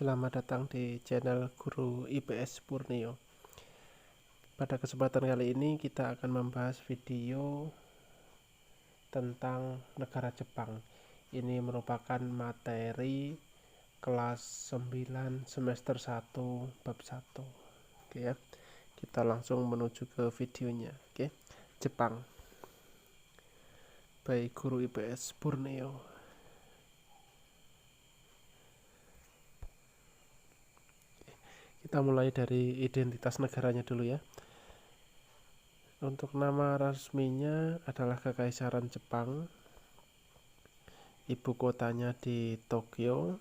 Selamat datang di channel Guru IPS Purnio. Pada kesempatan kali ini kita akan membahas video tentang negara Jepang. Ini merupakan materi kelas 9 semester 1 bab 1. Oke ya. Kita langsung menuju ke videonya. Oke. Jepang. By Guru IPS Purnio. Kita mulai dari identitas negaranya dulu ya. Untuk nama resminya adalah Kekaisaran Jepang. Ibu kotanya di Tokyo.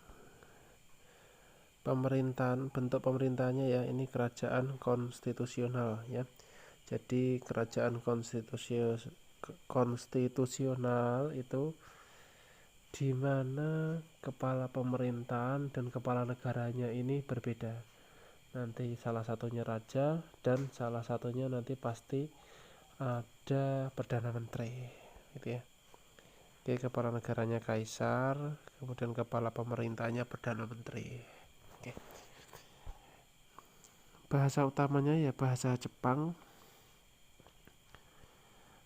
Bentuk pemerintahnya ya, ini kerajaan konstitusional ya. Jadi kerajaan konstitusional itu di mana kepala pemerintahan dan kepala negaranya ini berbeda. Nanti salah satunya raja dan salah satunya nanti pasti ada perdana menteri gitu ya. Oke, kepala negaranya kaisar, kemudian kepala pemerintahnya perdana menteri. Oke. Bahasa utamanya ya bahasa Jepang.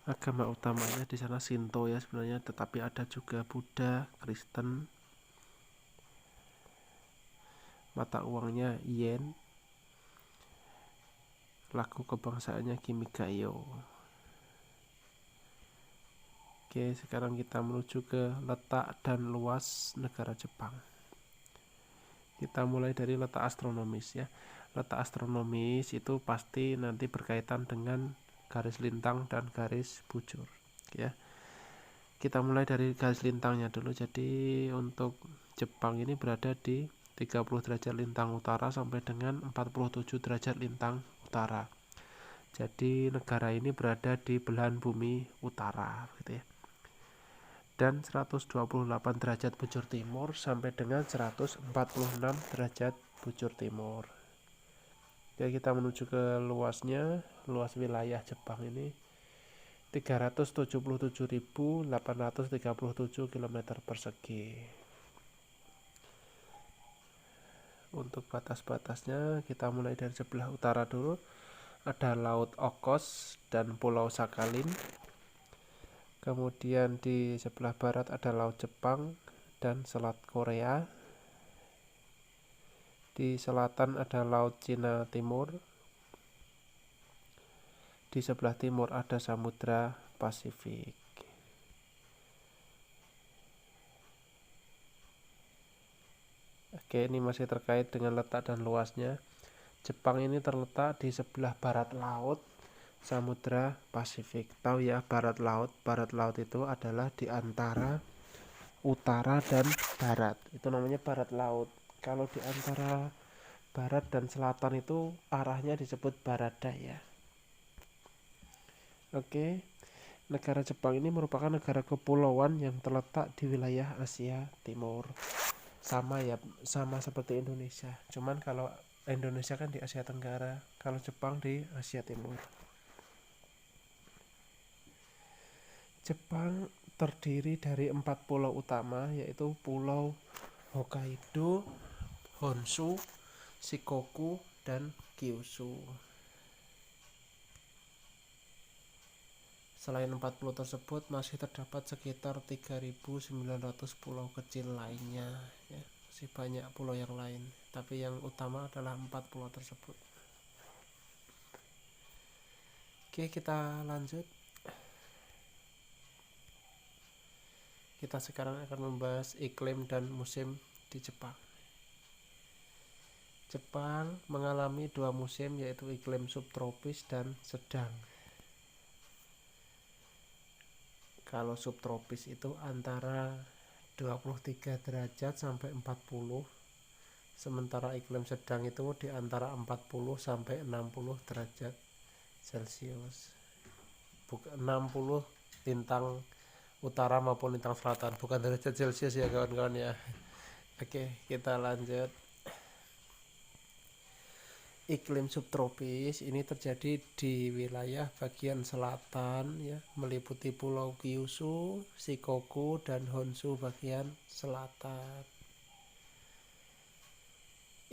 Agama utamanya di sana Shinto ya sebenarnya, tetapi ada juga Buddha, Kristen. Mata uangnya yen. Lagu kebangsaannya Kimigayo. Oke, sekarang kita menuju ke letak dan luas negara Jepang. Kita mulai dari letak astronomis ya. Letak astronomis itu pasti nanti berkaitan dengan garis lintang dan garis bujur ya. Kita mulai dari garis lintangnya dulu. Jadi untuk Jepang ini berada di 30 derajat lintang utara sampai dengan 47 derajat lintang utara. Jadi negara ini berada di belahan bumi utara gitu ya. Dan 128 derajat bujur timur sampai dengan 146 derajat bujur timur. Jadi kita menuju ke luasnya. Luas wilayah Jepang ini 377.837 km persegi. Untuk batas-batasnya kita mulai dari sebelah utara dulu. Ada Laut Okhotsk dan Pulau Sakhalin. Kemudian di sebelah barat ada Laut Jepang dan Selat Korea. Di selatan ada Laut Cina Timur. Di sebelah timur ada Samudra Pasifik. Oke, ini masih terkait dengan letak dan luasnya. Jepang ini terletak di sebelah barat laut Samudra Pasifik. Tahu ya, barat laut. Barat laut itu adalah di antara utara dan barat. Itu namanya barat laut. Kalau di antara barat dan selatan itu arahnya disebut barat daya. Oke. Negara Jepang ini merupakan negara kepulauan yang terletak di wilayah Asia Timur. Sama ya, sama seperti Indonesia. Cuman kalau Indonesia kan di Asia Tenggara, kalau Jepang di Asia Timur. Jepang terdiri dari 4 pulau utama, yaitu Pulau Hokkaido, Honshu, Shikoku, dan Kyushu. Selain 4 pulau tersebut, masih terdapat sekitar 3.900 pulau kecil lainnya ya. Masih banyak pulau yang lain, tapi yang utama adalah 4 pulau tersebut. Oke, kita lanjut. Kita sekarang akan membahas iklim dan musim di Jepang. Jepang mengalami 2 musim, yaitu iklim subtropis dan sedang. Kalau subtropis itu antara 23 derajat sampai 40. Sementara iklim sedang itu di antara 40 sampai 60 derajat Celcius. 60 lintang utara maupun lintang selatan, bukan derajat Celcius ya kawan-kawan ya. Oke, kita lanjut. Iklim subtropis ini terjadi di wilayah bagian selatan ya, meliputi Pulau Kyushu, Shikoku, dan Honshu bagian selatan.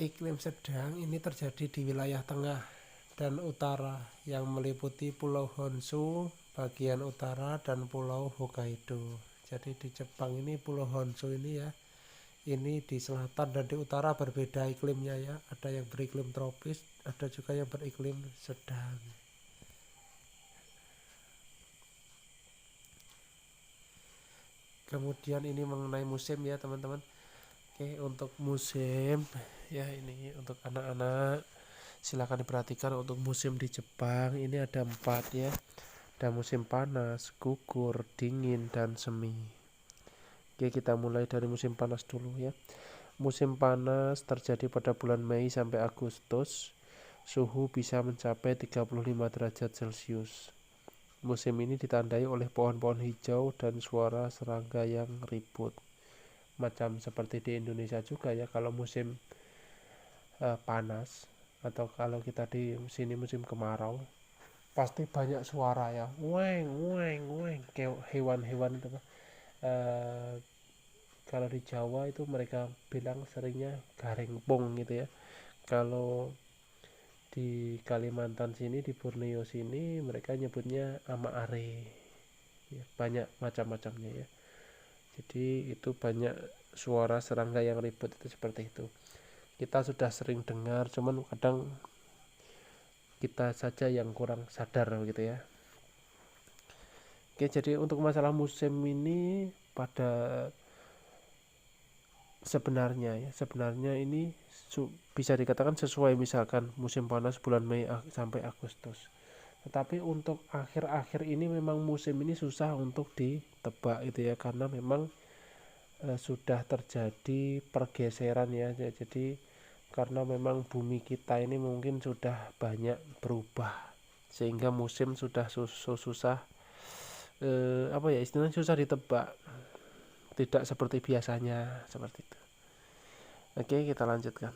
Iklim sedang ini terjadi di wilayah tengah dan utara yang meliputi Pulau Honshu bagian utara dan Pulau Hokkaido. Jadi di Jepang ini Pulau Honshu ini ya, ini di selatan dan di utara berbeda iklimnya ya. Ada yang beriklim tropis, ada juga yang beriklim sedang. Kemudian ini mengenai musim ya teman-teman. Oke, untuk musim ya, ini untuk anak-anak silakan diperhatikan. Untuk musim di Jepang ini ada 4 ya. Ada musim panas, gugur, dingin, dan semi. Oke, kita mulai dari musim panas dulu ya. Musim panas terjadi pada bulan Mei sampai Agustus. Suhu bisa mencapai 35 derajat Celcius. Musim ini ditandai oleh pohon-pohon hijau dan suara serangga yang ribut. Macam seperti di Indonesia juga ya, kalau musim panas atau kalau kita di sini musim kemarau, pasti banyak suara ya, weng weng weng, kayak hewan-hewan itu. Kalau di Jawa itu mereka bilang seringnya garengpong gitu ya. Kalau di Kalimantan sini, di Borneo sini, mereka nyebutnya ama are ya, banyak macam-macamnya ya. Jadi itu banyak suara serangga yang ribut itu seperti itu. Kita sudah sering dengar, cuman kadang kita saja yang kurang sadar gitu ya. Oke, jadi untuk masalah musim ini pada sebenarnya ini bisa dikatakan sesuai, misalkan musim panas bulan Mei sampai Agustus. Tetapi untuk akhir-akhir ini memang musim ini susah untuk ditebak gitu ya, karena memang sudah terjadi pergeseran ya. Jadi karena memang bumi kita ini mungkin sudah banyak berubah, sehingga musim sudah susah apa ya istilahnya, susah ditebak, tidak seperti biasanya seperti itu. Oke, kita lanjutkan.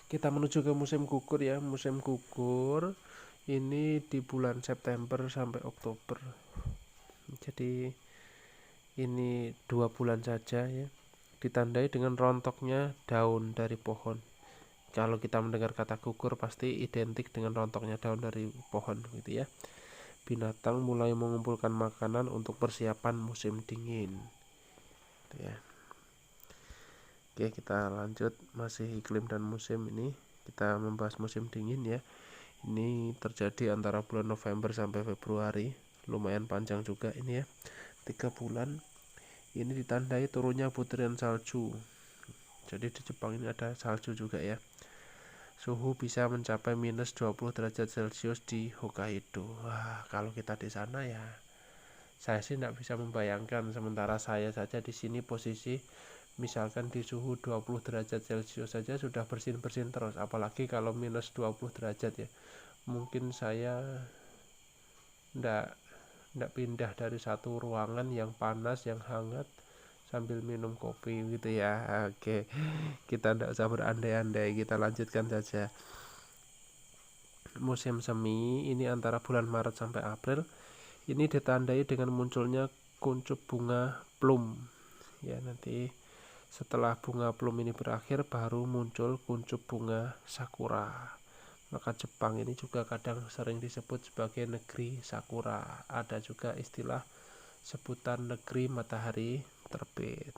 Kita menuju ke musim gugur ya. Musim gugur ini di bulan September sampai Oktober. Jadi ini 2 bulan saja ya. Ditandai dengan rontoknya daun dari pohon. Kalau kita mendengar kata gugur pasti identik dengan rontoknya daun dari pohon gitu ya. Binatang mulai mengumpulkan makanan untuk persiapan musim dingin. Ya. Oke, kita lanjut, masih iklim dan musim ini. Kita membahas musim dingin ya. Ini terjadi antara bulan November sampai Februari. Lumayan panjang juga ini ya. 3 bulan. Ini ditandai turunnya butiran salju. Jadi di Jepang ini ada salju juga ya. Suhu bisa mencapai minus 20 derajat Celcius di Hokkaido. Wah, kalau kita di sana ya, saya sih tidak bisa membayangkan. Sementara saya saja di sini posisi misalkan di suhu 20 derajat Celcius saja sudah bersin-bersin terus, apalagi kalau minus 20 derajat ya. Mungkin saya ndak pindah dari satu ruangan yang panas yang hangat sambil minum kopi gitu ya. Oke, kita ndak usah berandai-andai, kita lanjutkan saja. Musim semi ini antara bulan Maret sampai April. Ini ditandai dengan munculnya kuncup bunga plum ya. Nanti setelah bunga plum ini berakhir baru muncul kuncup bunga sakura. Maka Jepang ini juga kadang sering disebut sebagai negeri sakura. Ada juga istilah sebutan negeri matahari terbit.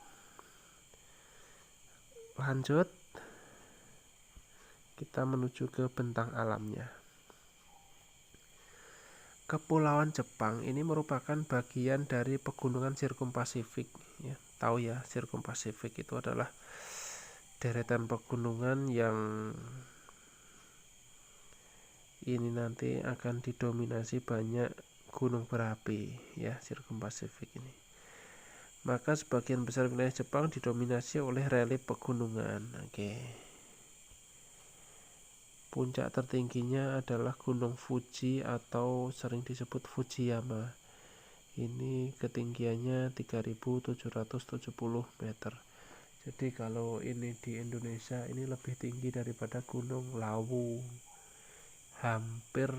Lanjut, kita menuju ke bentang alamnya. Kepulauan Jepang ini merupakan bagian dari pegunungan Sirkum Pasifik ya. Tahu ya, Sirkum Pasifik itu adalah deretan pegunungan yang ini nanti akan didominasi banyak gunung berapi ya, Sirkum Pasifik ini. Maka sebagian besar wilayah Jepang didominasi oleh relief pegunungan. Oke. Puncak tertingginya adalah Gunung Fuji atau sering disebut Fujiyama. Ini ketinggiannya 3770 meter. Jadi kalau ini di Indonesia ini lebih tinggi daripada Gunung Lawu. Hampir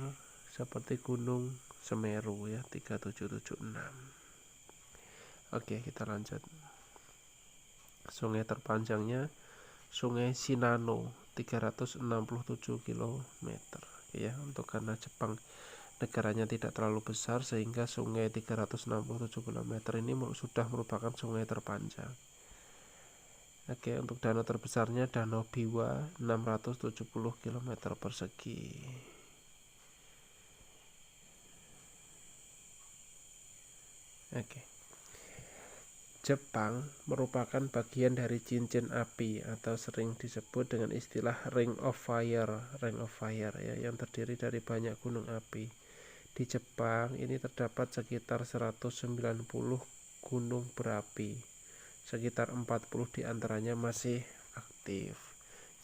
seperti Gunung Semeru ya, 3776. Oke, kita lanjut. Sungai terpanjangnya Sungai Shinano 367 km ya. Untuk karena Jepang negaranya tidak terlalu besar sehingga sungai 367 km ini sudah merupakan sungai terpanjang. Oke, untuk danau terbesarnya Danau Biwa 670 km persegi. Oke. Jepang merupakan bagian dari cincin api atau sering disebut dengan istilah Ring of Fire ya, yang terdiri dari banyak gunung api. Di Jepang ini terdapat sekitar 190 gunung berapi. Sekitar 40 diantaranya masih aktif.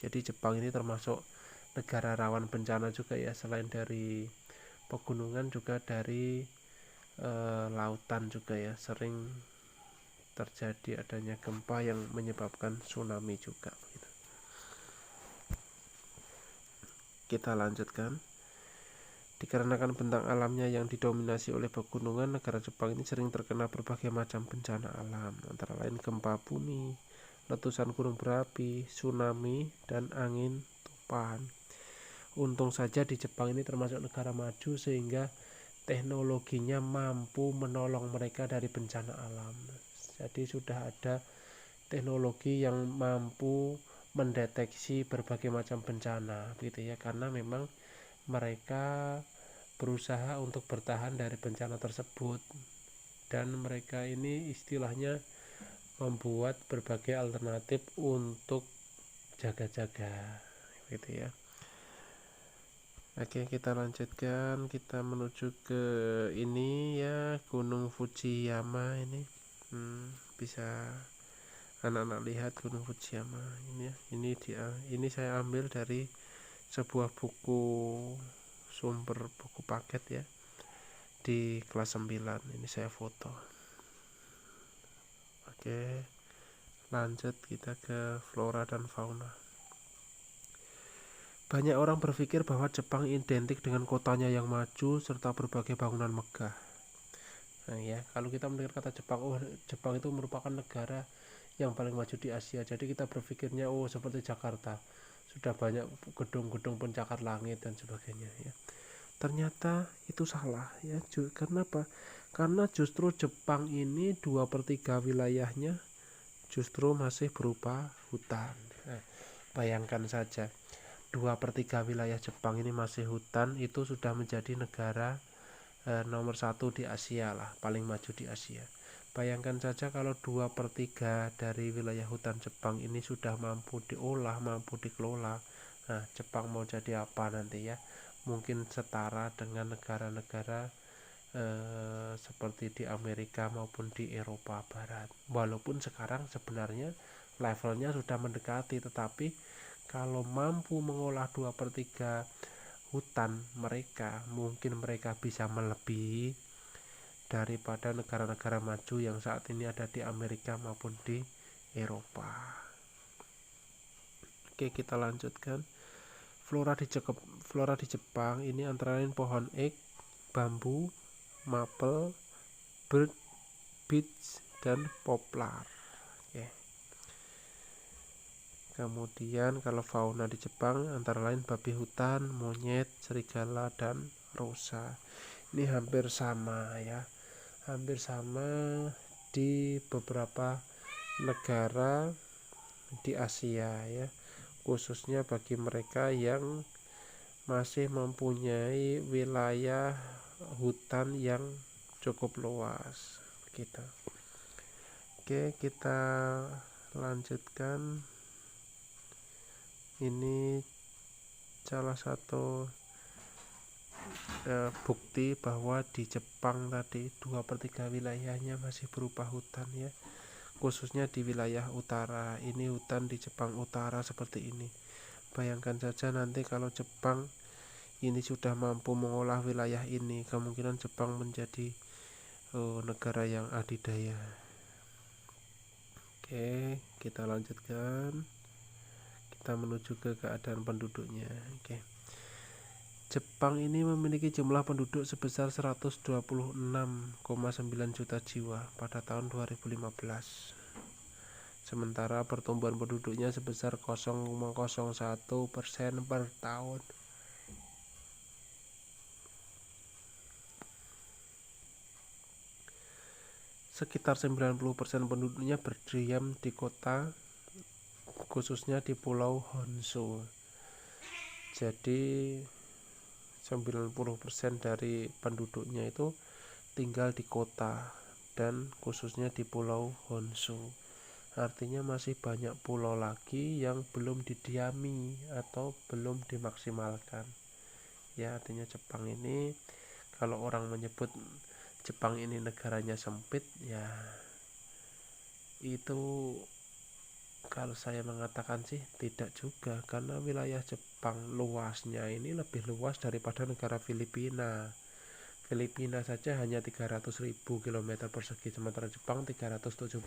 Jadi Jepang ini termasuk negara rawan bencana juga ya, selain dari pegunungan juga dari lautan juga ya, sering terjadi adanya gempa yang menyebabkan tsunami juga. Kita lanjutkan. Dikarenakan bentang alamnya yang didominasi oleh pegunungan, negara Jepang ini sering terkena berbagai macam bencana alam, antara lain gempa bumi, letusan gunung berapi, tsunami, dan angin topan. Untung saja di Jepang ini termasuk negara maju sehingga teknologinya mampu menolong mereka dari bencana alam. Jadi sudah ada teknologi yang mampu mendeteksi berbagai macam bencana gitu ya, karena memang mereka berusaha untuk bertahan dari bencana tersebut, dan mereka ini istilahnya membuat berbagai alternatif untuk jaga-jaga gitu ya. Oke, kita lanjutkan, kita menuju ke ini ya, Gunung Fujiyama ini. Bisa anak-anak lihat Gunung Fujiyama ini ya. Ini saya ambil dari sebuah buku, sumber buku paket ya, di kelas 9. Ini saya foto. Oke, lanjut kita ke flora dan fauna. Banyak orang berpikir bahwa Jepang identik dengan kotanya yang maju serta berbagai bangunan megah. Nah ya, kalau kita mendengar kata Jepang, Jepang itu merupakan negara yang paling maju di Asia. Jadi kita berpikirnya seperti Jakarta, sudah banyak gedung-gedung pencakar langit dan sebagainya ya. Ternyata itu salah ya. Kenapa? Karena justru Jepang ini 2/3 wilayahnya justru masih berupa hutan. Nah, bayangkan saja, 2/3 wilayah Jepang ini masih hutan, itu sudah menjadi negara nomor 1 di Asia lah, paling maju di Asia. Bayangkan saja kalau 2/3 dari wilayah hutan Jepang ini sudah mampu diolah, mampu dikelola. Nah, Jepang mau jadi apa nanti ya? Mungkin setara dengan negara-negara seperti di Amerika maupun di Eropa Barat. Walaupun sekarang sebenarnya levelnya sudah mendekati, tetapi kalau mampu mengolah 2/3 hutan mereka, mungkin mereka bisa melebihi daripada negara-negara maju yang saat ini ada di Amerika maupun di Eropa. Oke, kita lanjutkan. Flora di Jepang ini antara lain pohon ek, bambu, maple, birch, beech, dan poplar. Oke. Kemudian kalau fauna di Jepang antara lain babi hutan, monyet, serigala, dan rusa. Ini hampir sama ya, hampir sama di beberapa negara di Asia ya, khususnya bagi mereka yang masih mempunyai wilayah hutan yang cukup luas gitu. Oke, kita lanjutkan. Ini salah satu bukti bahwa di Jepang tadi 2/3 wilayahnya masih berupa hutan ya, khususnya di wilayah utara. Ini hutan di Jepang utara seperti ini. Bayangkan saja nanti kalau Jepang ini sudah mampu mengolah wilayah ini, kemungkinan Jepang menjadi negara yang adidaya. Oke, kita lanjutkan. Kita menuju ke keadaan penduduknya. Oke. Jepang ini memiliki jumlah penduduk sebesar 126,9 juta jiwa pada tahun 2015. sementara pertumbuhan penduduknya sebesar 0,01% per tahun. Sekitar 90% penduduknya berdiam di kota, khususnya di Pulau Honshu. Jadi 90% dari penduduknya itu tinggal di kota dan khususnya di Pulau Honshu. Artinya masih banyak pulau lagi yang belum didiami atau belum dimaksimalkan. Ya, artinya Jepang ini, kalau orang menyebut Jepang ini negaranya sempit, ya itu kalau saya mengatakan sih tidak juga, karena wilayah Jepang luasnya ini lebih luas daripada negara Filipina. Filipina saja hanya 300.000 km persegi, sementara Jepang 377.000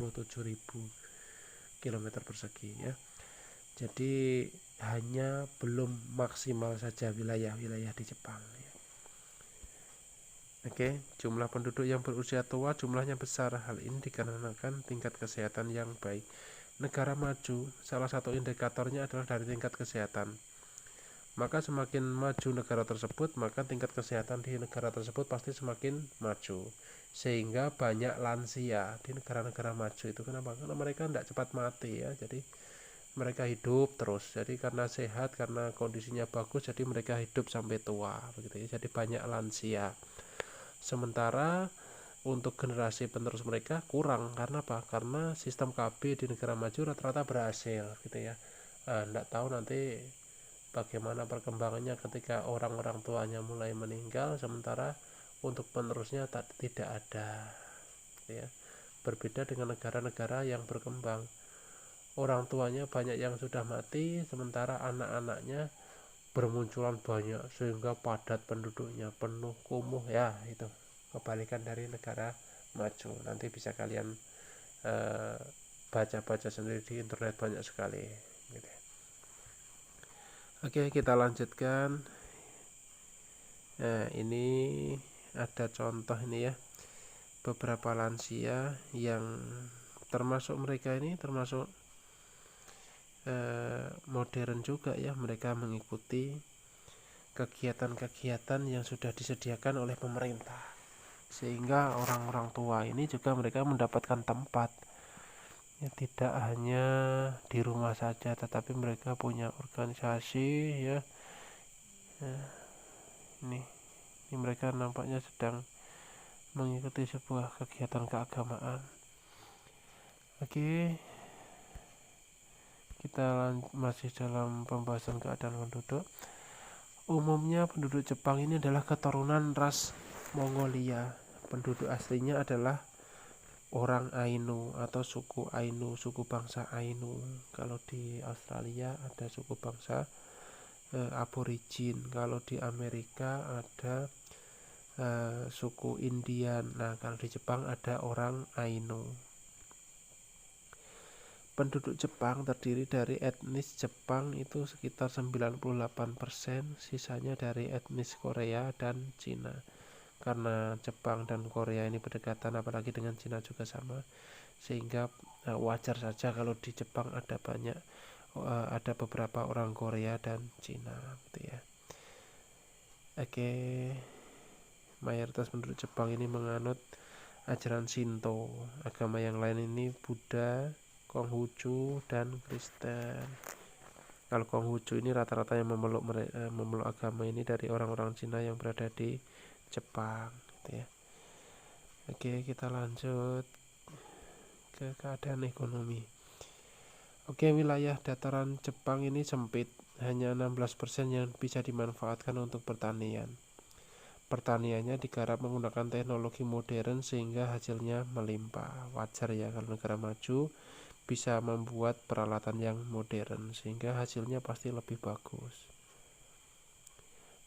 km persegi ya. Jadi hanya belum maksimal saja wilayah-wilayah di Jepang ya. Oke, jumlah penduduk yang berusia tua jumlahnya besar. Hal ini dikarenakan tingkat kesehatan yang baik. Negara maju, salah satu indikatornya adalah dari tingkat kesehatan. Maka semakin maju negara tersebut, maka tingkat kesehatan di negara tersebut pasti semakin maju. Sehingga banyak lansia di negara-negara maju itu. Kenapa? Karena mereka tidak cepat mati ya. Jadi mereka hidup terus. Jadi karena sehat, karena kondisinya bagus, jadi mereka hidup sampai tua begitu ya. Jadi banyak lansia. Sementara untuk generasi penerus mereka kurang. Karena apa? Karena sistem KB di negara maju rata-rata berhasil gitu ya. Nggak tahu nanti bagaimana perkembangannya ketika orang-orang tuanya mulai meninggal, sementara untuk penerusnya tidak ada gitu ya. Berbeda dengan negara-negara yang berkembang, orang tuanya banyak yang sudah mati, sementara anak-anaknya bermunculan banyak sehingga padat penduduknya, penuh kumuh ya. Itu kebalikan dari negara maju. Nanti bisa kalian baca-baca sendiri di internet, banyak sekali gitu. Oke, kita lanjutkan. Nah, ini ada contoh ini ya, beberapa lansia yang termasuk mereka ini termasuk modern juga ya. Mereka mengikuti kegiatan-kegiatan yang sudah disediakan oleh pemerintah, sehingga orang-orang tua ini juga mereka mendapatkan tempat ya, tidak hanya di rumah saja, tetapi mereka punya organisasi ya. Ini mereka nampaknya sedang mengikuti sebuah kegiatan keagamaan. Oke, kita masih dalam pembahasan keadaan penduduk. Umumnya penduduk Jepang ini adalah keturunan ras Mongolia. Penduduk aslinya adalah orang Ainu atau suku Ainu, suku bangsa Ainu. Kalau di Australia ada suku bangsa Aborigin. Kalau di Amerika ada suku Indian. Nah, kalau di Jepang ada orang Ainu. Penduduk Jepang terdiri dari etnis Jepang itu sekitar 98%, sisanya dari etnis Korea dan Cina. Karena Jepang dan Korea ini berdekatan, apalagi dengan Cina juga sama, sehingga wajar saja kalau di Jepang ada beberapa orang Korea dan Cina gitu ya. Oke, mayoritas penduduk Jepang ini menganut ajaran Shinto. Agama yang lain ini Buddha, Konghucu, dan Kristen. Kalau Konghucu ini rata-rata yang memeluk agama ini dari orang-orang Cina yang berada di Jepang gitu ya. Oke, kita lanjut ke keadaan ekonomi. Oke, wilayah dataran Jepang ini sempit, hanya 16% yang bisa dimanfaatkan untuk pertanian. Pertaniannya digarap menggunakan teknologi modern sehingga hasilnya melimpah. Wajar ya kalau negara maju bisa membuat peralatan yang modern sehingga hasilnya pasti lebih bagus.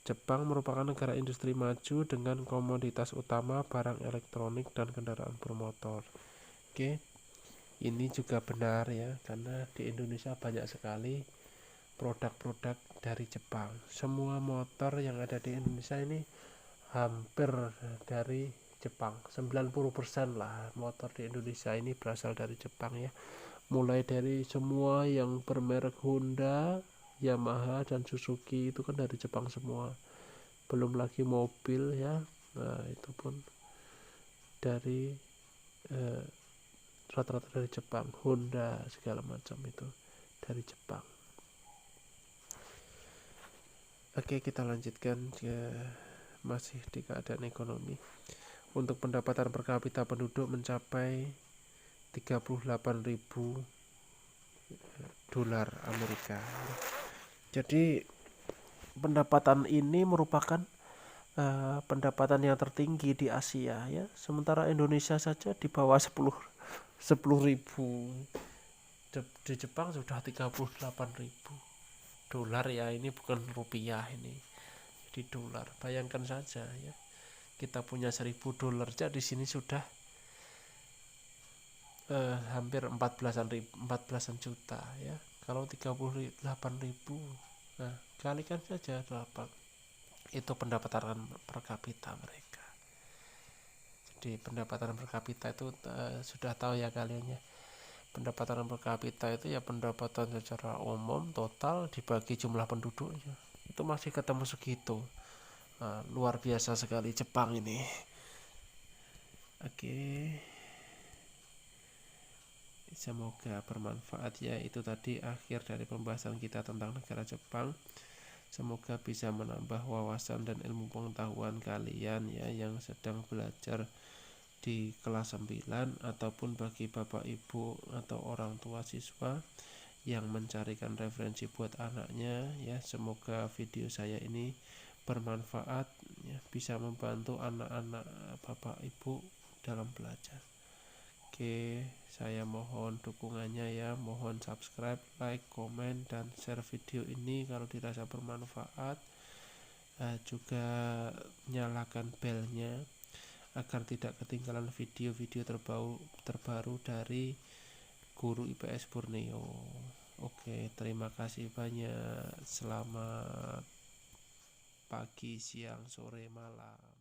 Jepang merupakan negara industri maju dengan komoditas utama barang elektronik dan kendaraan bermotor. Oke, ini juga benar ya, karena di Indonesia banyak sekali produk-produk dari Jepang. Semua motor yang ada di Indonesia ini hampir dari Jepang. 90% lah motor di Indonesia ini berasal dari Jepang ya. mulai dari semua yang bermerek Honda, Yamaha dan Suzuki itu kan dari Jepang semua, belum lagi mobil ya, nah itu pun dari rata-rata dari Jepang, Honda segala macam itu dari Jepang. Oke, kita lanjutkan masih di keadaan ekonomi. Untuk pendapatan per kapita penduduk mencapai 38.000 dolar Amerika. Jadi pendapatan ini merupakan pendapatan yang tertinggi di Asia ya. Sementara Indonesia saja di bawah 10.000. Di Jepang sudah 38.000 dolar ya, ini bukan rupiah ini. Di dolar. Bayangkan saja ya. Kita punya 1.000 dolar aja di sini sudah hampir 14-an juta ya. Kalau 38.000, nah kalikan saja 8, itu pendapatan per kapita mereka. Jadi pendapatan per kapita itu sudah tahu ya kalian ya. Pendapatan per kapita itu ya pendapatan secara umum total dibagi jumlah penduduknya. Itu masih ketemu segitu. Luar biasa sekali Jepang ini. Oke. Semoga bermanfaat ya. Itu tadi akhir dari pembahasan kita tentang negara Jepang. Semoga bisa menambah wawasan dan ilmu pengetahuan kalian ya yang sedang belajar di kelas 9 ataupun bagi bapak ibu atau orang tua siswa yang mencarikan referensi buat anaknya ya. Semoga video saya ini bermanfaat ya, bisa membantu anak-anak bapak ibu dalam belajar. Oke, saya mohon dukungannya ya, mohon subscribe, like, komen, dan share video ini kalau dirasa bermanfaat. Juga nyalakan belnya agar tidak ketinggalan video-video terbaru dari Guru IPS Borneo. Oke, terima kasih banyak. Selamat pagi, siang, sore, malam.